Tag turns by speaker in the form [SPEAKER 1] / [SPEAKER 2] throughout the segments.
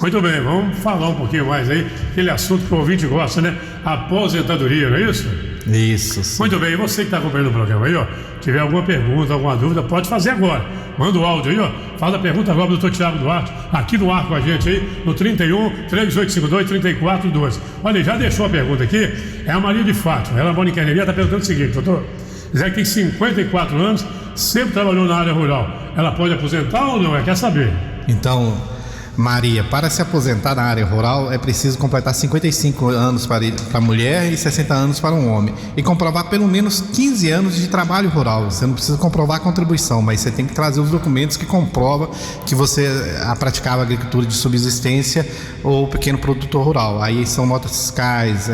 [SPEAKER 1] Muito bem, vamos falar um pouquinho mais aí, aquele assunto que o ouvinte gosta, né? Aposentadoria, não é isso?
[SPEAKER 2] Isso, sim.
[SPEAKER 1] Muito bem, e você que está acompanhando o programa aí, ó, tiver alguma pergunta, alguma dúvida, pode fazer agora. Manda o áudio aí, ó, faz a pergunta agora do Dr. Tiago Duarte, aqui no ar com a gente aí, no 31-3852-3412. Olha, já deixou a pergunta aqui, é a Maria de Fátima, ela mora em Caneria, está perguntando o seguinte, doutor, Zé que tem 54 anos, sempre trabalhou na área rural, ela pode aposentar ou não? Quer saber?
[SPEAKER 2] Então, Maria, para se aposentar na área rural é preciso completar 55 anos para a mulher e 60 anos para um homem e comprovar pelo menos 15 anos de trabalho rural. Você não precisa comprovar a contribuição, mas você tem que trazer os documentos que comprovam que você praticava agricultura de subsistência ou pequeno produtor rural. Aí são notas fiscais,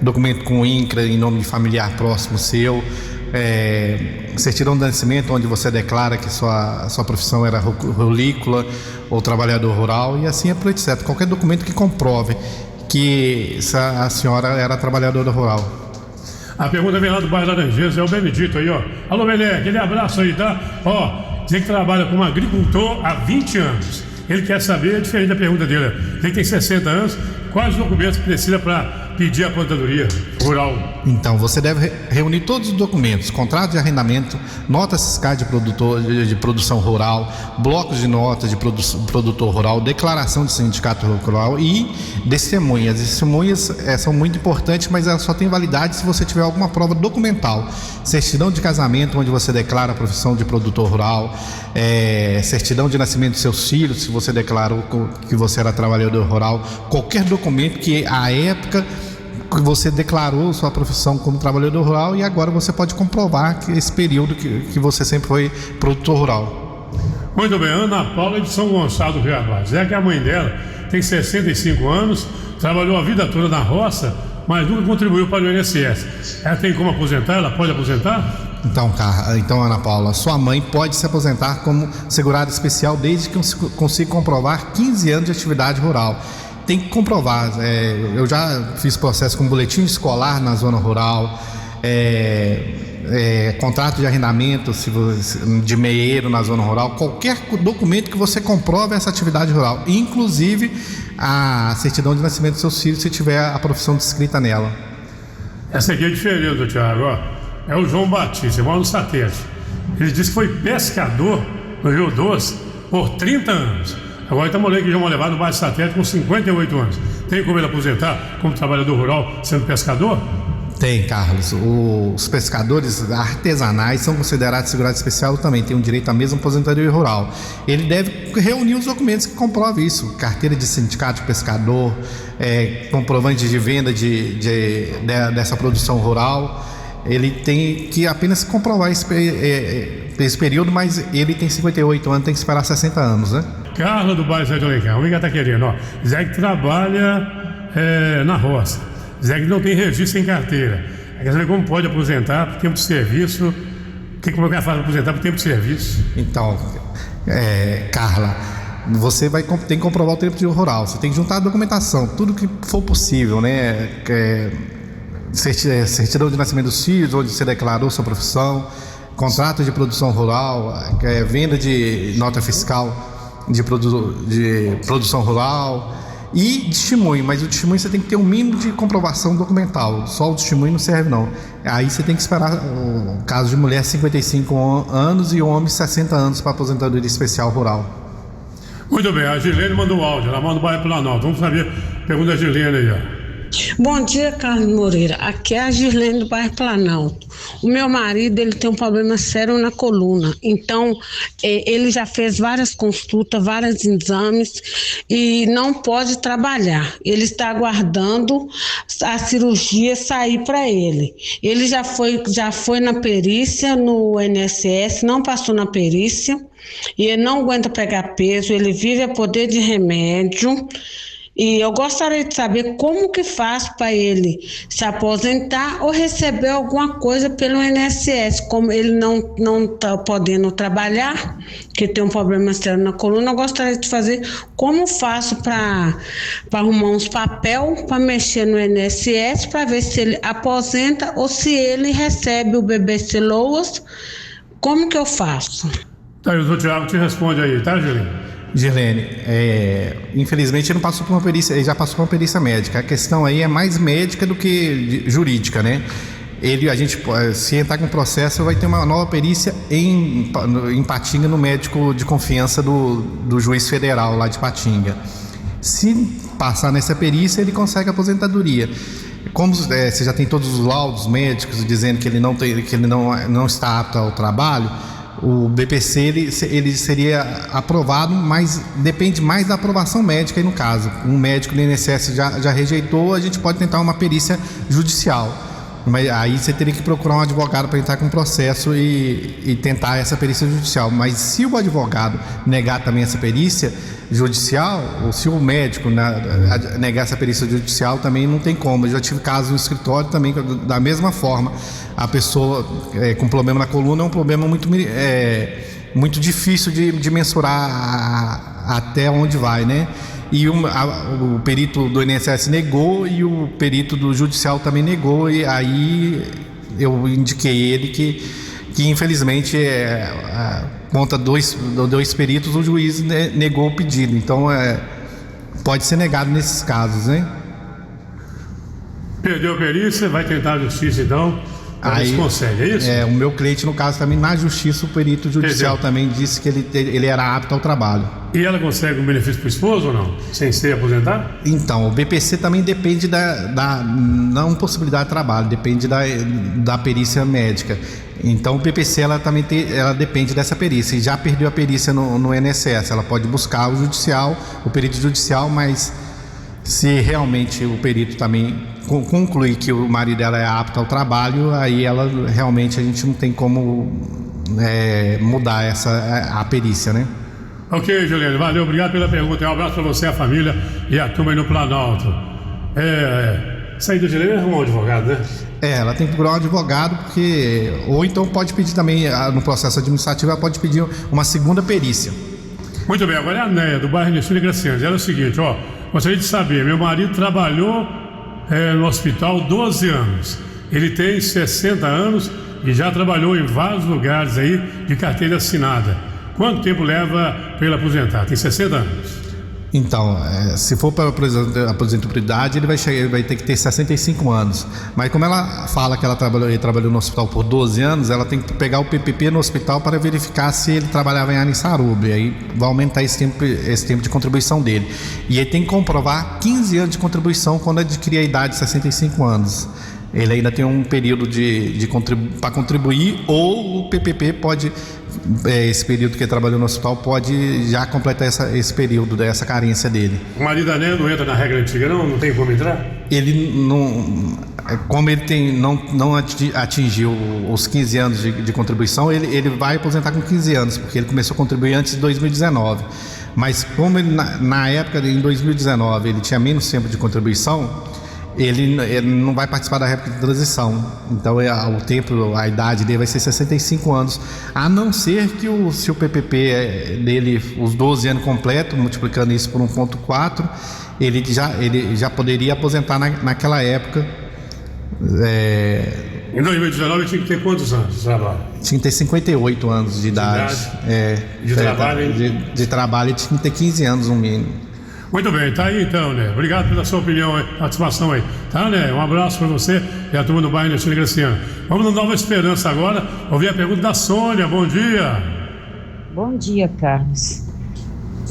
[SPEAKER 2] documento com INCRA em nome de familiar próximo seu, certidão de nascimento onde você declara que sua profissão era rulícola ou trabalhador rural e assim é por etc. Qualquer documento que comprove que a senhora era trabalhadora rural.
[SPEAKER 1] A pergunta vem lá do bairro Laranjeiras, é o Benedito aí, ó. Alô, Bené, aquele abraço aí, tá? Ó, dizer que trabalha como agricultor há 20 anos. Ele quer saber, diferente da pergunta dele, ele tem 60 anos, quais documentos precisa para pedir a aposentadoria rural?
[SPEAKER 2] Então, você deve reunir todos os documentos: contrato de arrendamento, notas fiscais de produção rural, blocos de notas de produtor rural, declaração de sindicato rural e testemunhas. As testemunhas são muito importantes, mas elas só têm validade se você tiver alguma prova documental. Certidão de casamento, onde você declara a profissão de produtor rural, certidão de nascimento de seus filhos, se você declarou que você era trabalhador rural, qualquer documento que à época que você declarou sua profissão como trabalhador rural e agora você pode comprovar que esse período que você sempre foi produtor rural.
[SPEAKER 1] Muito bem, Ana Paula de São Gonçalo do Rio Abaixo. É que a mãe dela tem 65 anos, trabalhou a vida toda na roça, mas nunca contribuiu para o INSS. Ela tem como aposentar? Ela pode aposentar?
[SPEAKER 2] Então, Ana Paula, sua mãe pode se aposentar como segurada especial desde que consiga comprovar 15 anos de atividade rural. Tem que comprovar, eu já fiz processo com boletim escolar na zona rural, contrato de arrendamento de meieiro na zona rural, qualquer documento que você comprove essa atividade rural, inclusive a certidão de nascimento dos seus filhos, se tiver a profissão descrita nela.
[SPEAKER 1] Essa aqui é diferente, do Thiago, ó. É o João Batista, mora no Satélite. Ele disse que foi pescador no Rio Doce por 30 anos. Agora ele está morando aqui em João Levado, no bairro Satélite, com 58 anos. Tem como ele aposentar como trabalhador rural sendo pescador?
[SPEAKER 2] Tem, Carlos. Os pescadores artesanais são considerados segurado especial, também tem o direito à mesma aposentadoria rural. Ele deve reunir os documentos que comprovam isso: carteira de sindicato de pescador, comprovante de venda dessa produção rural. Ele tem que apenas comprovar esse período, mas ele tem 58 anos, tem que esperar 60 anos, né?
[SPEAKER 1] Carla do bairro Zé de Alencar, o que está querendo? Ó, Zé que trabalha na roça, Zé que não tem registro em carteira. Quer saber como pode aposentar por tempo de serviço? Como é que faz para aposentar por tempo de serviço?
[SPEAKER 2] Então, Carla, você tem que comprovar o tempo de rural. Você tem que juntar a documentação, tudo que for possível, né? Certidão de nascimento dos filhos, onde você declarou sua profissão, contrato de produção rural, venda de nota fiscal de produção rural e testemunho, mas o testemunho você tem que ter um mínimo de comprovação documental, só o testemunho não serve não. Aí você tem que esperar, o caso de mulher 55 anos e homem 60 anos para aposentadoria especial rural.
[SPEAKER 1] Muito bem, a Gilene mandou o áudio, ela manda o bairro Planalto. Vamos saber a pergunta da Gilene aí, ó.
[SPEAKER 3] Bom dia, Carlos Moreira. Aqui é a Girlene do bairro Planalto. O meu marido, ele tem um problema sério na coluna. Então, ele já fez várias consultas, vários exames e não pode trabalhar. Ele está aguardando a cirurgia sair para ele. Ele já foi na perícia no INSS, não passou na perícia e ele não aguenta pegar peso, ele vive a poder de remédio. E eu gostaria de saber como que faz para ele se aposentar ou receber alguma coisa pelo INSS. Como ele não está podendo trabalhar, que tem um problema sério na coluna, eu gostaria de fazer como faço para arrumar uns papel para mexer no INSS para ver se ele aposenta ou se ele recebe o BBC Loas. Como que eu faço?
[SPEAKER 1] Tá, o Dr. Thiago te responde aí, tá, Julinho?
[SPEAKER 2] Girlene, infelizmente ele não passou por uma perícia, ele já passou por uma perícia médica. A questão aí é mais médica do que jurídica, né? A gente, se entrar com processo, vai ter uma nova perícia em Patinga, no médico de confiança do juiz federal lá de Patinga. Se passar nessa perícia, ele consegue aposentadoria. Como você já tem todos os laudos médicos dizendo que ele não está apto ao trabalho, o BPC ele seria aprovado, mas depende mais da aprovação médica aí no caso. Um médico do INSS já rejeitou, a gente pode tentar uma perícia judicial. Mas aí você teria que procurar um advogado para entrar com um processo e tentar essa perícia judicial. Mas se o advogado negar também essa perícia judicial, ou se o médico negar essa perícia judicial, também não tem como. Eu já tive casos no escritório também, da mesma forma. A pessoa com problema na coluna é um problema muito difícil de mensurar até onde vai, né? E o perito do INSS negou e o perito do judicial também negou, e aí eu indiquei ele que infelizmente contra dois peritos o juiz negou o pedido, então pode ser negado nesses casos, né? Perdeu a perícia, vai tentar a justiça então. Aí consegue, é isso? O meu cliente, no caso, também na justiça, o perito judicial também disse que ele era apto ao trabalho. E ela consegue um benefício para o esposo ou não? Sem ser aposentado? Então, o BPC também depende da não possibilidade de trabalho, depende da perícia médica. Então, o BPC ela depende dessa perícia. E já perdeu a perícia no INSS. Ela pode buscar o perito judicial, mas se realmente o perito também concluir que o marido dela é apto ao trabalho, aí ela realmente a gente não tem como mudar a perícia, né? Ok, Juliano, valeu, obrigado pela pergunta. Um abraço para você, a família e a turma aí no Planalto. Sair do direito é um advogado, né? Ela tem que procurar um advogado, ou então pode pedir também, no processo administrativo, ela pode pedir uma segunda perícia. Muito bem, agora é a Néia, do bairro Ernestina Graciano. Ela é o seguinte, gostaria de saber, meu marido trabalhou no hospital 12 anos. Ele tem 60 anos e já trabalhou em vários lugares aí de carteira assinada. Quanto tempo leva para ele aposentar? Tem 60 anos. Então, se for para aposentabilidade, ele vai ter que ter 65 anos. Mas como ela fala que ele trabalhou no hospital por 12 anos, ela tem que pegar o PPP no hospital para verificar se ele trabalhava em Anissarubi. Aí vai aumentar esse tempo de contribuição dele. E ele tem que comprovar 15 anos de contribuição quando adquirir a idade de 65 anos. Ele ainda tem um período para contribuir, ou o PPP pode, esse período que ele trabalhou no hospital, pode já completar esse período dessa carência dele. O marido da Néia não entra na regra antiga, não tem como entrar? Ele não, como ele não atingiu os 15 anos de contribuição, ele vai aposentar com 15 anos, porque ele começou a contribuir antes de 2019. Mas como ele, na época, em 2019, ele tinha menos tempo de contribuição, ele não vai participar da época de transição. Então a idade dele vai ser 65 anos, a não ser que se o PPP dele, os 12 anos completos, multiplicando isso por 1,4, ele já poderia aposentar naquela época. Em 2019 ele tinha que ter quantos anos de trabalho? Tinha que ter 58 anos de idade. De trabalho? De trabalho ele tinha que ter 15 anos no mínimo. Muito bem, tá aí então, né? Obrigado pela sua opinião, participação aí. Tá, né? Um abraço para você e a turma do bairro Ernestina Graciano. Vamos no Nova Esperança agora, ouvir a pergunta da Sônia. Bom dia.
[SPEAKER 4] Bom dia, Carlos.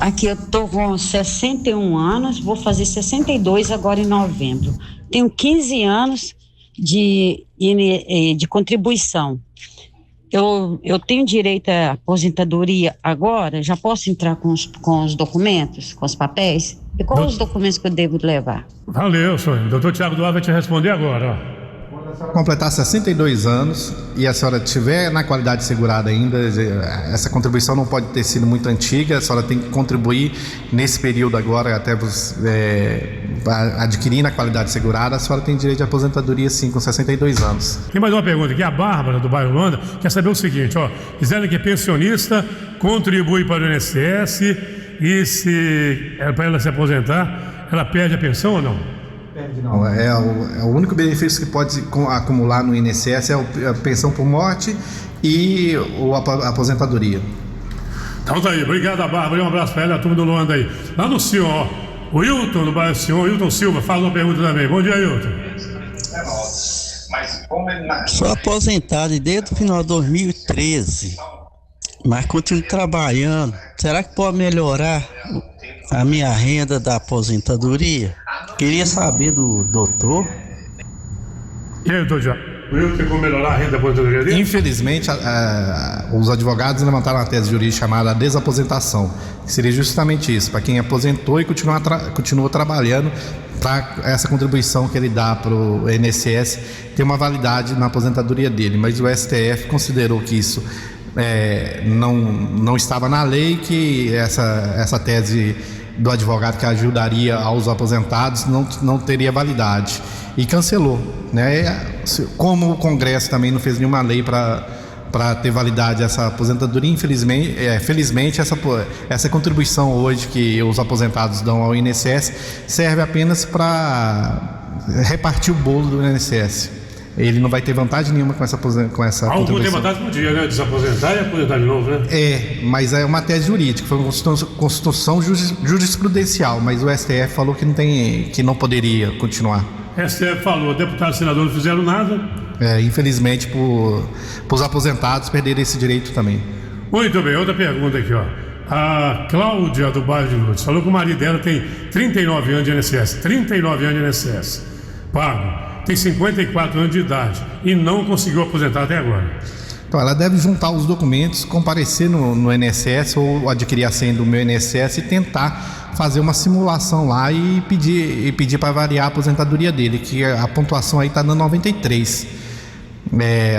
[SPEAKER 4] Aqui eu tô com 61 anos, vou fazer 62 agora em novembro. Tenho 15 anos de contribuição. Eu tenho direito à aposentadoria agora? Já posso entrar com os documentos, com os papéis? E quais os documentos que eu devo levar?
[SPEAKER 1] Valeu, Sônia. O doutor Tiago Duarte vai te responder agora.
[SPEAKER 2] Quando a senhora completar 62 anos e a senhora estiver na qualidade segurada ainda, essa contribuição não pode ter sido muito antiga, a senhora tem que contribuir nesse período agora até adquirir na qualidade segurada, a senhora tem direito de aposentadoria sim, com 62 anos.
[SPEAKER 1] Tem mais uma pergunta aqui, a Bárbara do bairro Holanda quer saber o seguinte, dizendo que é pensionista, contribui para o INSS e se para ela se aposentar, ela perde a pensão ou não?
[SPEAKER 2] Perde não, o único benefício que pode acumular no INSS é a pensão por morte e a aposentadoria.
[SPEAKER 1] Então tá aí, obrigado a Bárbara, um abraço pra ela, a turma do Luanda aí. Lá no Sion, ó, o Wilton do bairro Sion, Wilton Silva, faz uma pergunta também. Bom dia, Wilton.
[SPEAKER 5] Sou aposentado desde o final de 2013, mas continuo trabalhando. Será que pode melhorar a minha renda da aposentadoria? Queria saber do doutor.
[SPEAKER 1] E aí, doutor Jorge? O Wilton tem como melhorar a renda da aposentadoria dele?
[SPEAKER 2] Infelizmente, os advogados levantaram uma tese jurídica chamada desaposentação, que seria justamente isso, para quem aposentou e continua trabalhando, para essa contribuição que ele dá para o INSS ter uma validade na aposentadoria dele. Mas o STF considerou que isso não estava na lei, que essa tese do advogado que ajudaria aos aposentados não teria validade e cancelou, né? Como o Congresso também não fez nenhuma lei para ter validade essa aposentadoria, felizmente essa contribuição hoje que os aposentados dão ao INSS serve apenas para repartir o bolo do INSS. Ele não vai ter vantagem nenhuma com essa contribuição.
[SPEAKER 1] Algum tem vantagem por dia, né? Desaposentar e aposentar de novo, né?
[SPEAKER 2] Mas é uma tese jurídica, foi uma construção jurisprudencial, mas o STF falou que não poderia continuar.
[SPEAKER 1] STF falou, deputados e senadores não fizeram nada.
[SPEAKER 2] Infelizmente, para os aposentados perderem esse direito também.
[SPEAKER 1] Muito bem, outra pergunta aqui, ó. A Cláudia do bairro de Lourdes falou que o marido dela tem 39 anos de INSS, 39 anos de INSS, pago. Tem 54 anos de idade e não conseguiu aposentar até agora.
[SPEAKER 2] Então ela deve juntar os documentos, comparecer no INSS ou adquirir a senha do meu INSS e tentar fazer uma simulação lá e pedir para variar a aposentadoria dele, que a pontuação aí está dando 93.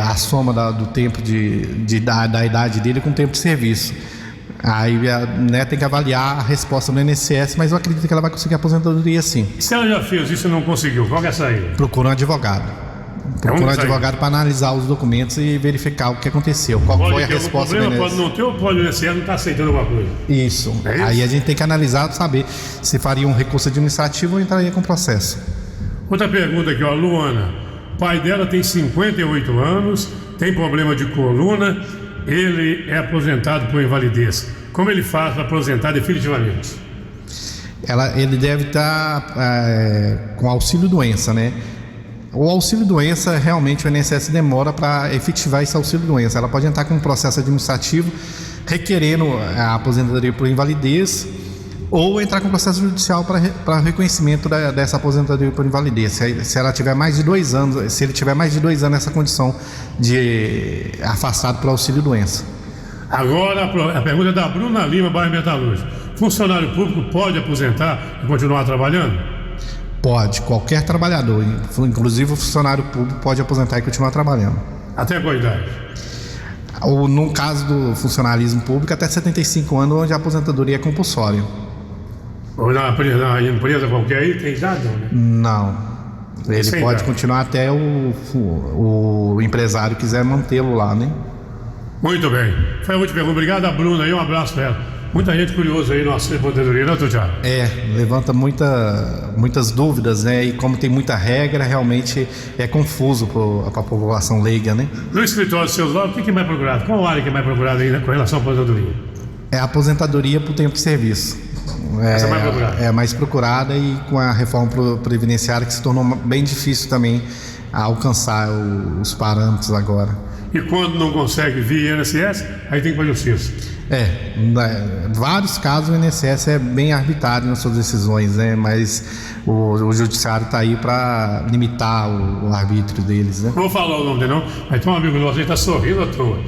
[SPEAKER 2] A soma do tempo da idade dele com o tempo de serviço. Aí, né, tem que avaliar a resposta do INSS, mas eu acredito que ela vai conseguir a aposentadoria sim.
[SPEAKER 1] Se ela já fez isso e não conseguiu, qual que é a saída?
[SPEAKER 2] Procura um advogado. Procura um advogado para analisar os documentos e verificar o que aconteceu. Qual foi a resposta do INSS.
[SPEAKER 1] Pode não ter ou pode o INSS não estar aceitando alguma coisa?
[SPEAKER 2] Isso. Aí a gente tem que analisar, saber se faria um recurso administrativo ou entraria com processo.
[SPEAKER 1] Outra pergunta aqui, ó, Luana. O pai dela tem 58 anos, tem problema de coluna, ele é aposentado por invalidez. Como ele faz para aposentar definitivamente?
[SPEAKER 2] Ele deve estar com auxílio-doença, né? O auxílio-doença, realmente o INSS demora para efetivar esse auxílio-doença. Ela pode entrar com um processo administrativo requerendo a aposentadoria por invalidez ou entrar com processo judicial para reconhecimento dessa aposentadoria por invalidez. Se ela tiver mais de 2 anos, se ele tiver mais de 2 anos nessa condição de afastado por auxílio-doença.
[SPEAKER 1] Agora a pergunta é da Bruna Lima, bairro Metalúrgico. Funcionário público pode aposentar e continuar trabalhando?
[SPEAKER 2] Pode, qualquer trabalhador, inclusive o funcionário público pode aposentar e continuar trabalhando.
[SPEAKER 1] Até qual idade?
[SPEAKER 2] Ou no caso do funcionalismo público, até 75 anos, onde a aposentadoria é compulsória.
[SPEAKER 1] Ou na empresa qualquer aí tem idade, não, né?
[SPEAKER 2] Não. Ele
[SPEAKER 1] sem
[SPEAKER 2] pode
[SPEAKER 1] idade.
[SPEAKER 2] continuar até o empresário quiser mantê-lo lá, né?
[SPEAKER 1] Muito bem. Foi a última pergunta. Obrigado a Bruna aí, um abraço para ela. Muita gente curiosa aí na nossa aposentadoria, né, Tiago?
[SPEAKER 2] Levanta muitas dúvidas, né? E como tem muita regra, realmente é confuso para a população leiga, né?
[SPEAKER 1] No escritório dos seus lados, o que é mais procurado? Qual área que é mais procurada aí, né, com relação à aposentadoria?
[SPEAKER 2] É a aposentadoria por tempo de serviço.
[SPEAKER 1] Essa é mais procurada.
[SPEAKER 2] É a mais procurada e com a reforma previdenciária que se tornou bem difícil também alcançar os parâmetros agora.
[SPEAKER 1] E quando não consegue via INSS, aí tem que ir para a justiça.
[SPEAKER 2] Em vários casos o INSS é bem arbitrário nas suas decisões, né? Mas o judiciário está aí para limitar o arbítrio deles, né?
[SPEAKER 1] Não vou falar o nome dele não, mas tem um amigo nosso que está sorrindo à toa.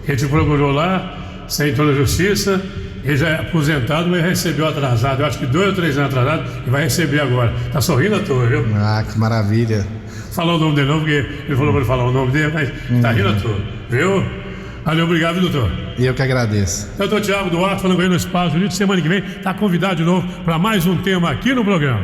[SPEAKER 1] Ele te procurou lá, saiu toda a justiça, ele já é aposentado, mas recebeu atrasado. Eu acho que 2 ou 3 anos atrasado e vai receber agora. Está sorrindo à toa, viu?
[SPEAKER 2] Ah, que maravilha.
[SPEAKER 1] Falar o nome dele não, porque ele falou para ele falar o nome dele, mas está rindo à toa, viu? Valeu, obrigado, doutor.
[SPEAKER 2] Eu que agradeço.
[SPEAKER 1] Doutor Tiago Duarte, falando com ele no Espaço Jurídico. Semana que vem está convidado de novo para mais um tema aqui no programa.